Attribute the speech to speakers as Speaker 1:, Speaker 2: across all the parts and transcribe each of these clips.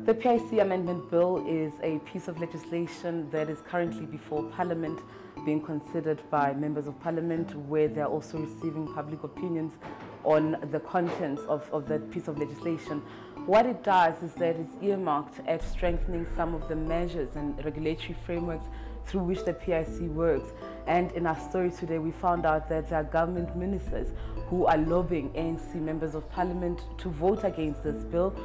Speaker 1: The PIC Amendment Bill is a piece of legislation that is currently before Parliament, being considered by members of Parliament, where they are also receiving public opinions on the contents of that piece of legislation. What it does is that it's earmarked at strengthening some of the measures and regulatory frameworks through which the PIC works. And in our story today, we found out that there are government ministers who are lobbying ANC members of Parliament to vote against this bill,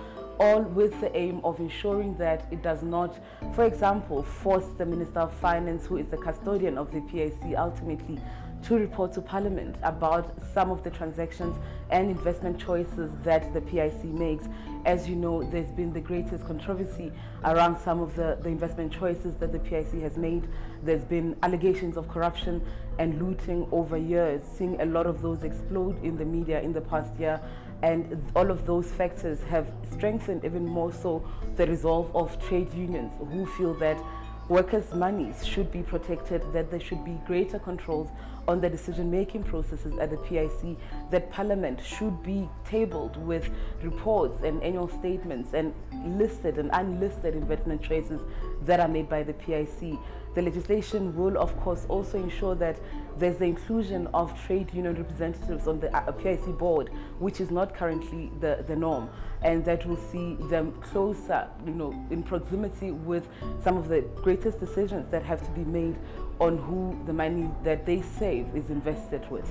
Speaker 1: all with the aim of ensuring that it does not, for example, force the Minister of Finance, who is the custodian of the PIC, ultimately to report to Parliament about some of the transactions and investment choices that the PIC makes. As you know, there's been the greatest controversy around some of the investment choices that the PIC has made. There's been allegations of corruption and looting over years, seeing a lot of those explode in the media in the past year. And all of those factors have strengthened even more so the resolve of trade unions, who feel that workers' monies should be protected, that there should be greater controls on the decision-making processes at the PIC, that Parliament should be tabled with reports and annual statements and listed and unlisted investment choices that are made by the PIC. The legislation will, of course, also ensure that there's the inclusion of trade union representatives on the PIC board, which is not currently the norm, and that will see them closer, in proximity with some of the greatest decisions that have to be made on who the money that they save is invested with.